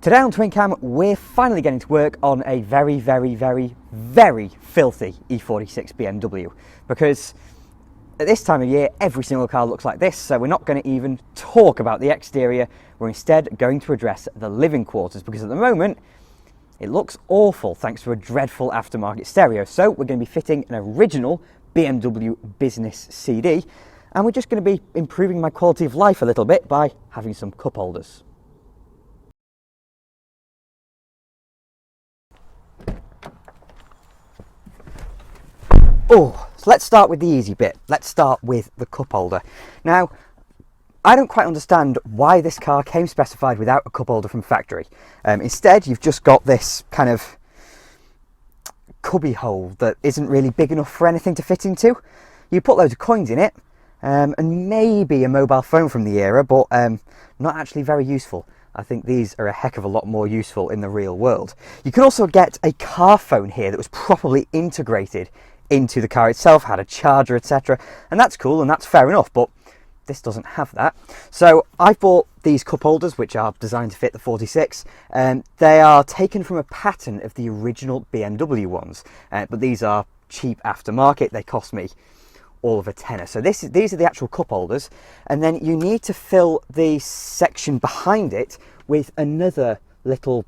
Today on Twin Cam, we're finally getting to work on a very filthy E46 BMW, because at this time of year every single car looks like this, so we're not going to even talk about the exterior. We're instead going to address the living quarters, because at the moment it looks awful thanks to a dreadful aftermarket stereo. So we're going to be fitting an original BMW Business CD, and we're just going to be improving my quality of life a little bit by having some cup holders. Oh, so let's start with the easy bit. Let's start with the cup holder. Now, I don't quite understand why this car came specified without a cup holder from factory. Instead, you've just got this kind of cubby hole that isn't really big enough for anything to fit into. You put loads of coins in it, and maybe a mobile phone from the era, but not actually very useful. I think these are a heck of a lot more useful in the real world. You can also get a car phone here that was properly integrated into the car itself, had a charger, etc. And that's cool and that's fair enough, but this doesn't have that. So I bought these cup holders, which are designed to fit the 46. They are taken from a pattern of the original BMW ones, but these are cheap aftermarket. They cost me all of a tenner. So these are the actual cup holders, and then you need to fill the section behind it with another little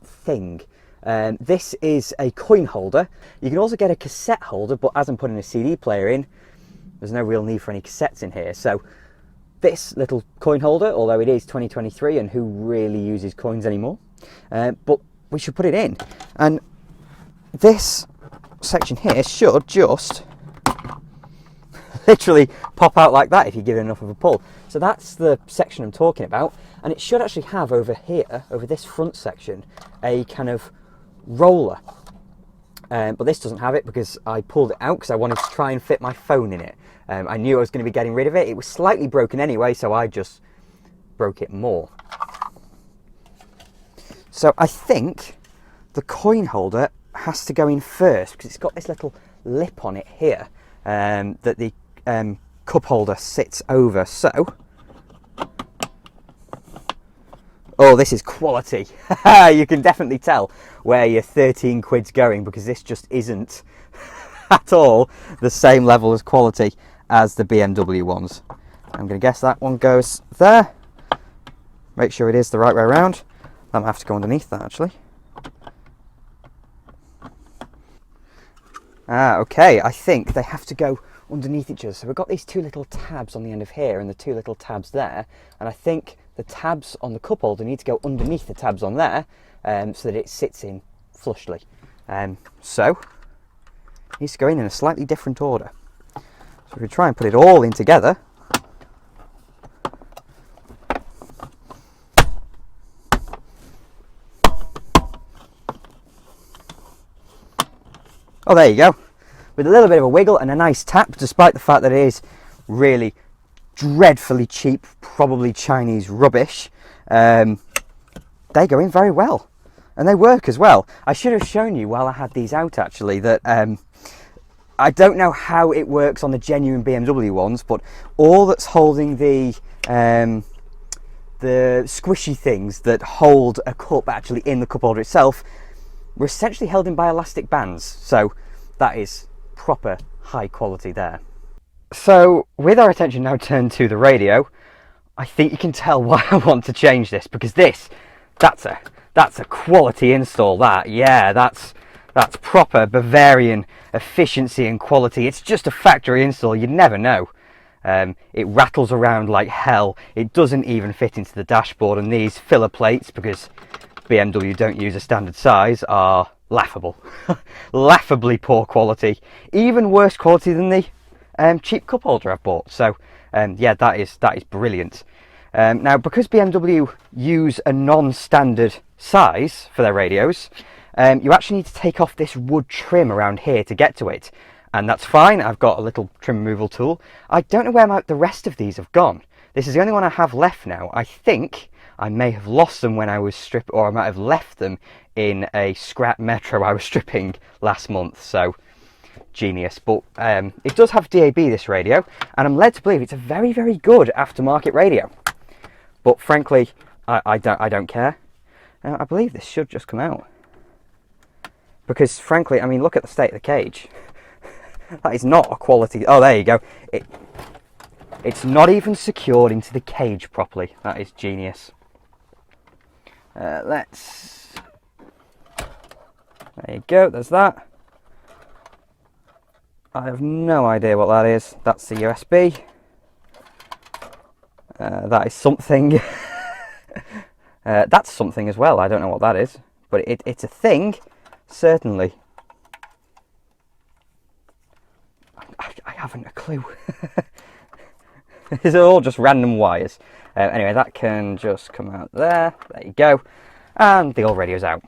thing. This is a coin holder. You can also get a cassette holder, but as I'm putting a CD player in, there's no real need for any cassettes in here. So this little coin holder, although it is 2023 and who really uses coins anymore, but we should put it in. And this section here should just literally pop out like that if you give it enough of a pull. So that's the section I'm talking about, and it should actually have over here, over this front section, a kind of roller, but this doesn't have it because I pulled it out because I wanted to try and fit my phone in it. I knew I was going to be getting rid of it. It was slightly broken anyway, so I just broke it more. So I think the coin holder has to go in first because it's got this little lip on it here that the cup holder sits over. So, oh, this is quality. You can definitely tell where your 13 quid's going, because this just isn't at all the same level as quality as the BMW ones. I'm going to guess that one goes there. Make sure it is the right way around. I might have to go underneath that actually. Okay, I think they have to go underneath each other. So we've got these two little tabs on the end of here and the two little tabs there, and I think the tabs on the cup holder need to go underneath the tabs on there, so that it sits in flushly. So it needs to go in a slightly different order. So if we try and put it all in together, oh, there you go. With a little bit of a wiggle and a nice tap, despite the fact that it is really dreadfully cheap, probably Chinese rubbish, they go in very well. And they work as well. I should have shown you while I had these out actually that I don't know how it works on the genuine BMW ones, but all that's holding the squishy things that hold a cup actually in the cup holder itself were essentially held in by elastic bands. So that is proper high quality there. So with our attention now turned to the radio, I think you can tell why I want to change this, because that's a quality install. That's proper Bavarian efficiency and quality. It's just a factory install. You'd never know. It rattles around like hell. It doesn't even fit into the dashboard, and these filler plates, because BMW don't use a standard size, are laughable. Laughably poor quality. Even worse quality than the cheap cup holder I've bought. So yeah, that is brilliant. Now, because BMW use a non-standard size for their radios, you actually need to take off this wood trim around here to get to it, and that's fine. I've got a little trim removal tool. I don't know where the rest of these have gone. This is the only one I have left now. I think I may have lost them when I was stripping, or I might have left them in a scrap Metro I was stripping last month. So genius. But it does have DAB, this radio, and I'm led to believe it's a very good aftermarket radio. But frankly, I don't care. Now, I believe this should just come out. Because, frankly, I mean, look at the state of the cage. That is not a quality... Oh, there you go. It's not even secured into the cage properly. That is genius. Let's... There you go, there's that. I have no idea what that is. That's the USB. That is something. That's something as well. I don't know what that is. But it's a thing, certainly. I haven't a clue. These are all just random wires. Anyway, that can just come out there. There you go. And the old radio's out.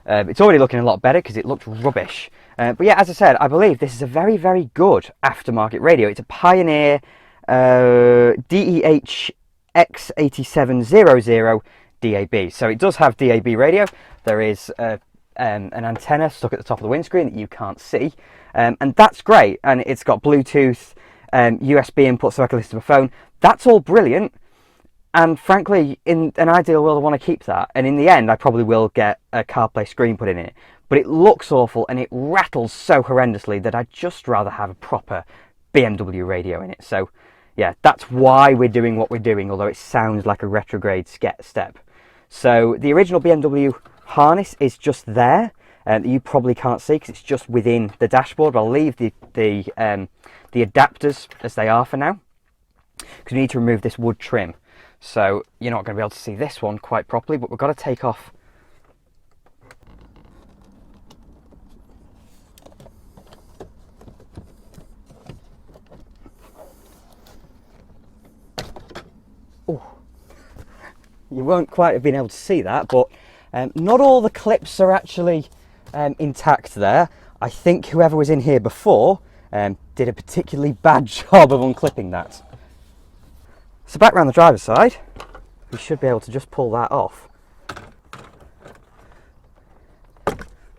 It's already looking a lot better because it looked rubbish. But yeah, as I said, I believe this is a very, very good aftermarket radio. It's a Pioneer DEH X8700 DAB. So it does have DAB radio. There is an antenna stuck at the top of the windscreen that you can't see. And that's great. And it's got Bluetooth, USB input so I can listen to my phone. That's all brilliant. And frankly, in an ideal world, I want to keep that. And in the end, I probably will get a CarPlay screen put in it. But it looks awful and it rattles so horrendously that I'd just rather have a proper BMW radio in it. So yeah, that's why we're doing what we're doing, although it sounds like a retrograde step. So the original BMW harness is just there. That you probably can't see because it's just within the dashboard. I'll leave the adapters as they are for now, because we need to remove this wood trim. So you're not going to be able to see this one quite properly, but we've got to take off. Oh, you won't quite have been able to see that, but not all the clips are actually intact there. I think whoever was in here before did a particularly bad job of unclipping that. So back around the driver's side, we should be able to just pull that off.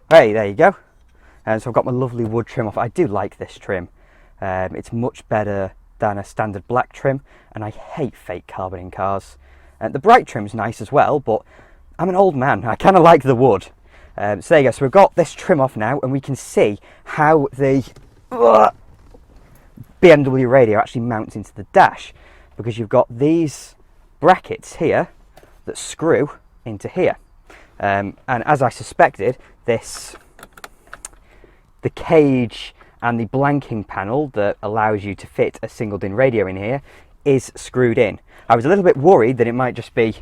Hey, there you go. And so I've got my lovely wood trim off. I do like this trim. It's much better than a standard black trim, and I hate fake carbon in cars. The bright trim's nice as well, but I'm an old man. I kind of like the wood. So there you go. So we've got this trim off now, and we can see how the BMW radio actually mounts into the dash, because you've got these brackets here that screw into here. And as I suspected, the cage and the blanking panel that allows you to fit a single DIN radio in here is screwed in. I was a little bit worried that it might just be,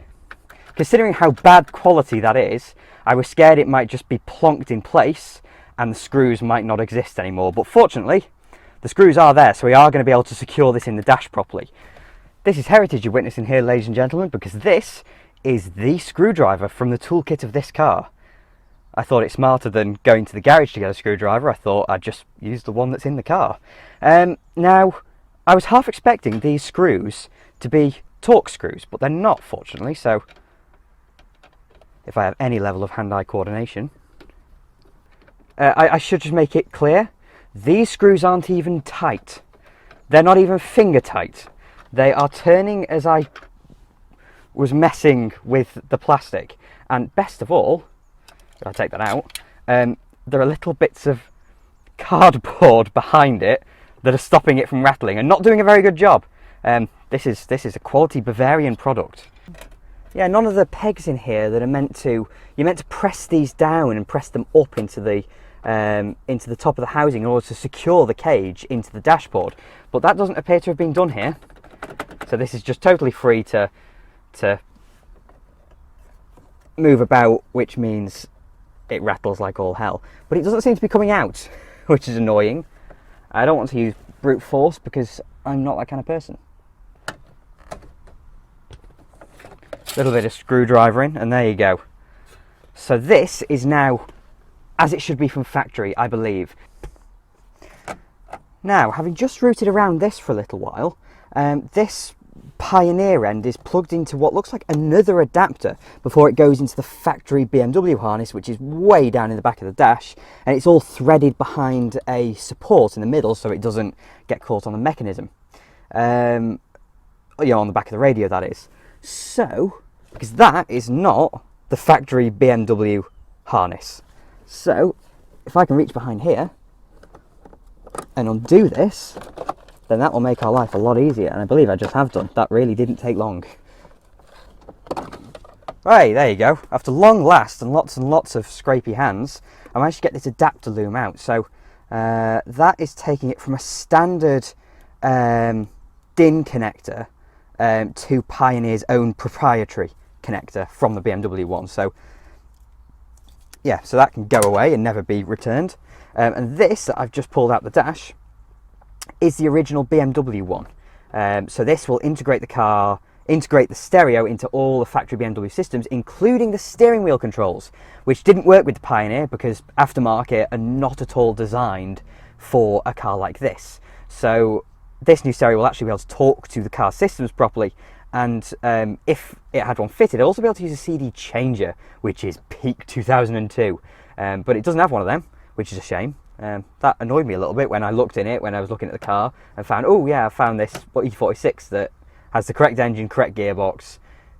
considering how bad quality that is, I was scared it might just be plonked in place and the screws might not exist anymore. But fortunately, the screws are there, so we are going to be able to secure this in the dash properly. This is heritage you're witnessing here, ladies and gentlemen, because this is the screwdriver from the toolkit of this car. I thought it smarter than going to the garage to get a screwdriver. I thought I'd just use the one that's in the car. Now, I was half expecting these screws to be Torx screws, but they're not, fortunately. So if I have any level of hand-eye coordination, I should just make it clear, these screws aren't even tight. They're not even finger tight. They are turning as I was messing with the plastic. And best of all, I'll take that out, there are little bits of cardboard behind it that are stopping it from rattling and not doing a very good job. This is a quality Bavarian product. Yeah, none of the pegs in here that are you're meant to press these down and press them up into the top of the housing in order to secure the cage into the dashboard. But that doesn't appear to have been done here. So this is just totally free to move about, which means it rattles like all hell. But it doesn't seem to be coming out, which is annoying. I don't want to use brute force because I'm not that kind of person. A little bit of screwdrivering, and there you go. So this is now as it should be from factory, I believe. Now, having just routed around this for a little while, this Pioneer end is plugged into what looks like another adapter before it goes into the factory BMW harness, which is way down in the back of the dash, and it's all threaded behind a support in the middle so it doesn't get caught on the mechanism. On the back of the radio, that is. So, because that is not the factory BMW harness. So if I can reach behind here and undo this, then that will make our life a lot easier, and I believe I just have done. That really didn't take long. Right, there you go. After long last and lots of scrapey hands, I managed to get this adapter loom out. So that is taking it from a standard DIN connector to Pioneer's own proprietary connector from the BMW one. So yeah, so that can go away and never be returned. And this that I've just pulled out the dash is the original BMW one. So this will integrate the stereo into all the factory BMW systems, including the steering wheel controls, which didn't work with the Pioneer because aftermarket are not at all designed for a car like this. So this new stereo will actually be able to talk to the car systems properly, and if it had one fitted, it'll also be able to use a CD changer, which is peak 2002, but it doesn't have one of them, which is a shame. That annoyed me a little bit when I looked in it, when I was looking at the car and found, oh yeah, I found this E46 that has the correct engine, correct gearbox,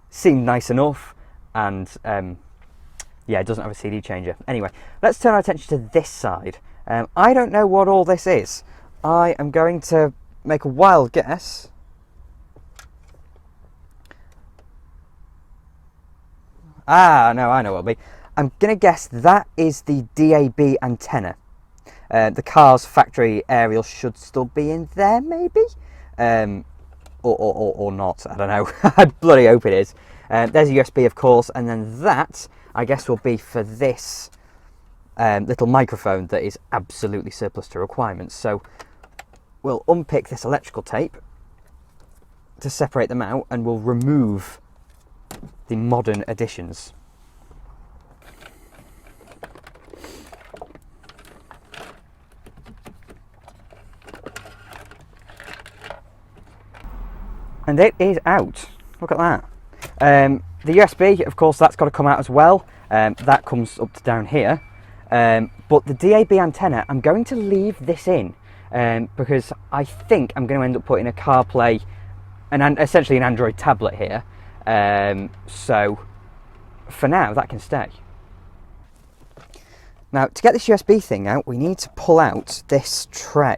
seemed nice enough, and yeah, it doesn't have a CD changer. Anyway, let's turn our attention to this side. I don't know what all this is. I am going to make a wild guess. Ah, no, I know what it'll be. I'm going to guess that is the DAB antenna. The car's factory aerial should still be in there, maybe? Or not, I don't know. I bloody hope it is. There's a USB, of course, and then that, I guess, will be for this little microphone that is absolutely surplus to requirements. So we'll unpick this electrical tape to separate them out, and we'll remove the modern additions. And it is out. Look at that. The USB, of course, that's got to come out as well. That comes up to down here. But the DAB antenna, I'm going to leave this in because I think I'm going to end up putting a CarPlay, essentially an Android tablet here. So for now, that can stay. Now, to get this USB thing out, we need to pull out this tray.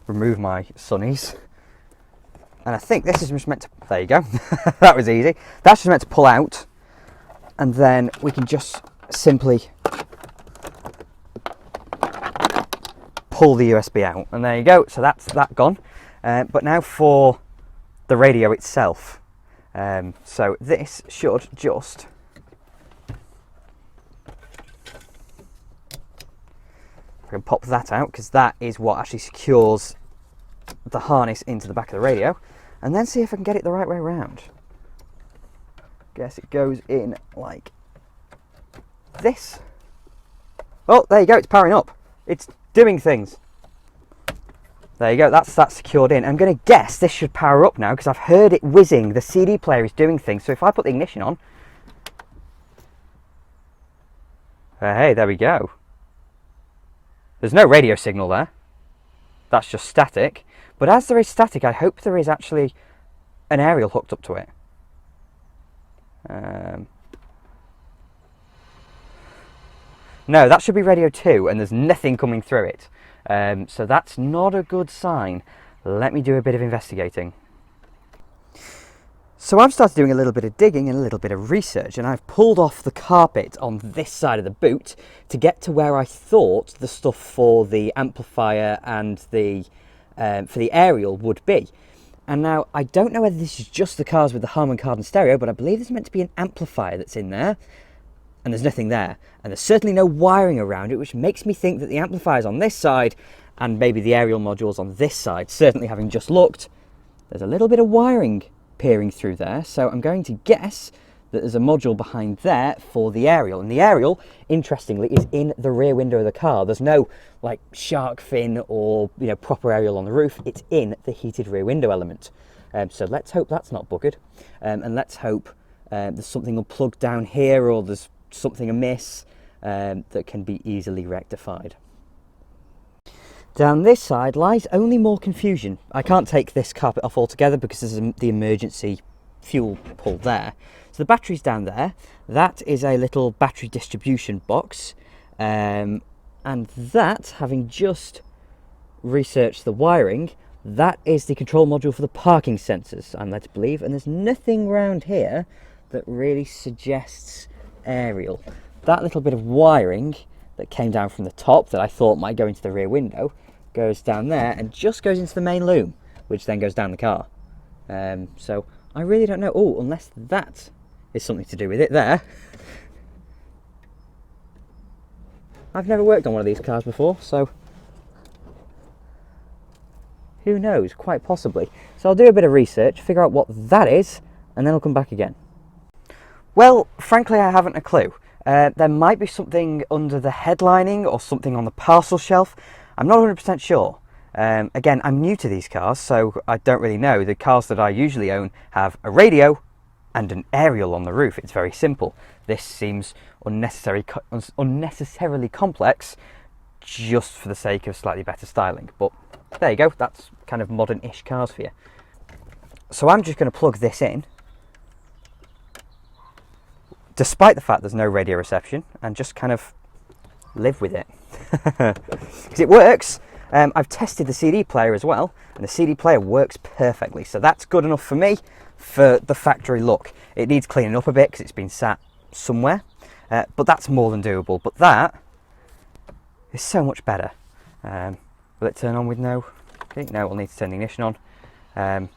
Remove my sunnies. And I think this is just meant to, there you go, that was easy. That's just meant to pull out, and then we can just simply pull the USB out, and there you go. So that's that gone. But now for the radio itself. So this should just, I can pop that out because that is what actually secures the harness into the back of the radio, and then see if I can get it the right way around. Guess it goes in like this. Oh, there you go, it's powering up. It's doing things. There you go, that's secured in. I'm going to guess this should power up now because I've heard it whizzing. The CD player is doing things. So if I put the ignition on, hey, there we go. There's no radio signal there. That's just static. But as there is static, I hope there is actually an aerial hooked up to it. No, that should be radio 2, and there's nothing coming through it. So that's not a good sign. Let me do a bit of investigating. So I've started doing a little bit of digging and a little bit of research, and I've pulled off the carpet on this side of the boot to get to where I thought the stuff for the amplifier and the for the aerial would be. And now I don't know whether this is just the cars with the Harman Kardon stereo, but I believe there's meant to be an amplifier that's in there, and there's nothing there, and there's certainly no wiring around it, which makes me think that the amplifier's on this side and maybe the aerial module's on this side. Certainly, having just looked, there's a little bit of wiring peering through there, so I'm going to guess that there's a module behind there for the aerial, and the aerial, interestingly, is in the rear window of the car. There's no like shark fin or proper aerial on the roof. It's in the heated rear window element. So let's hope that's not buggered, and let's hope there's something unplugged down here, or there's something amiss that can be easily rectified. Down this side lies only more confusion. I can't take this carpet off altogether because there's the emergency fuel pull there. So the battery's down there. That is a little battery distribution box. And that, having just researched the wiring, that is the control module for the parking sensors, I'm led to believe. And there's nothing around here that really suggests aerial. That little bit of wiring that came down from the top that I thought might go into the rear window goes down there and just goes into the main loom, which then goes down the car. So I really don't know. Oh, unless that is something to do with it there. I've never worked on one of these cars before, so who knows, quite possibly. So I'll do a bit of research, figure out what that is, and then I'll come back again. Well, frankly, I haven't a clue. There might be something under the headlining or something on the parcel shelf. I'm not 100% sure. Again, I'm new to these cars, so I don't really know. The cars that I usually own have a radio and an aerial on the roof. It's very simple. This seems unnecessarily complex just for the sake of slightly better styling. But there you go, that's kind of modern-ish cars for you. So I'm just going to plug this in, despite the fact there's no radio reception, and just kind of live with it. Because it works. I've tested the CD player as well, and the CD player works perfectly, so that's good enough for me for the factory look. It needs cleaning up a bit because it's been sat somewhere, but that's more than doable. But that is so much better. Will it turn on with no? Okay, no, we'll need to turn the ignition on.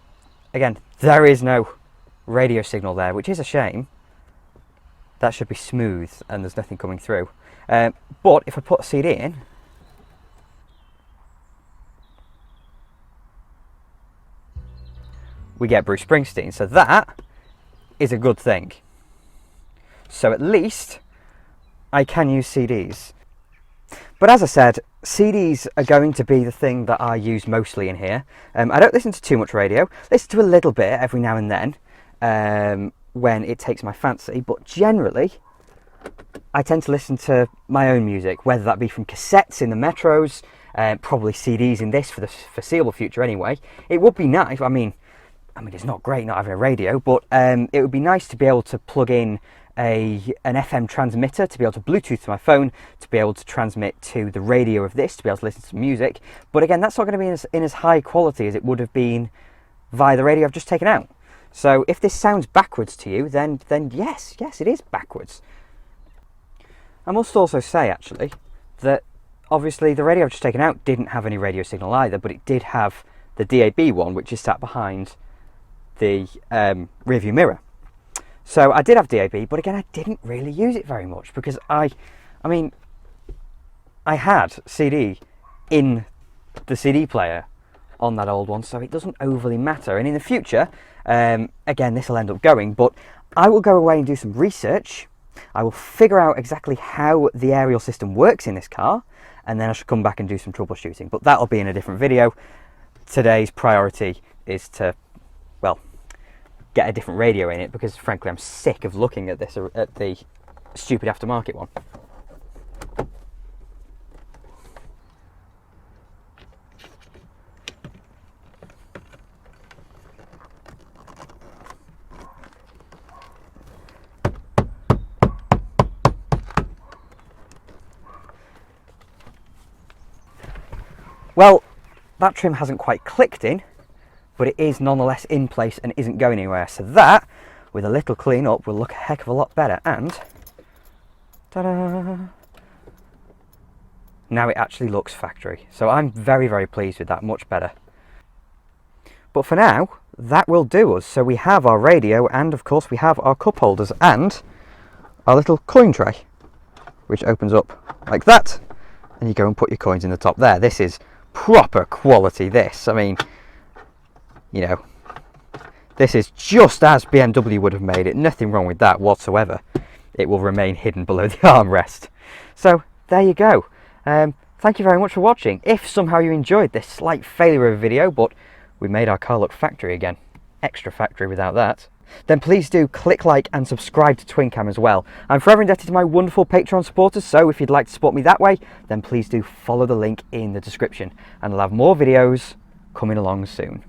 Again, there is no radio signal there, which is a shame. That should be smooth and there's nothing coming through. But if I put a CD in, we get Bruce Springsteen, so that is a good thing. So at least I can use CDs. But as I said, CDs are going to be the thing that I use mostly in here. I don't listen to too much radio, listen to a little bit every now and then when it takes my fancy, but generally I tend to listen to my own music, whether that be from cassettes in the metros, probably CDs in this for the foreseeable future anyway. It would be nice, I mean it's not great not having a radio, but it would be nice to be able to plug in an FM transmitter, to be able to Bluetooth to my phone, to be able to transmit to the radio of this, to be able to listen to music. But again, that's not going to be in as high quality as it would have been via the radio I've just taken out. So if this sounds backwards to you, then yes, it is backwards. I must also say, actually, that obviously the radio I've just taken out didn't have any radio signal either, but it did have the DAB one, which is sat behind the rearview mirror. So I did have DAB, but again, I didn't really use it very much because I had CD in the CD player on that old one, so it doesn't overly matter. And in the future, again, this will end up going, but I will go away and do some research. I will figure out exactly how the aerial system works in this car, and then I should come back and do some troubleshooting, but that'll be in a different video. Today's priority is to, well, get a different radio in it, because frankly I'm sick of looking at this, at the stupid aftermarket one. Well, that trim hasn't quite clicked in, but it is nonetheless in place and isn't going anywhere. So that, with a little clean up, will look a heck of a lot better. And ta-da! Now it actually looks factory. So I'm very, very pleased with that, much better. But for now, that will do us. So we have our radio, and of course we have our cup holders and our little coin tray, which opens up like that, and you go and put your coins in the top there. This is proper quality, this. I mean, you know, this is just as BMW would have made it. Nothing wrong with that whatsoever. It will remain hidden below the armrest. So there you go. Thank you very much for watching. If somehow you enjoyed this slight failure of a video, but we made our car look factory again, extra factory without that, then please do click like and subscribe to TwinCam as well. I'm forever indebted to my wonderful Patreon supporters, so if you'd like to support me that way, then please do follow the link in the description, and I'll have more videos coming along soon.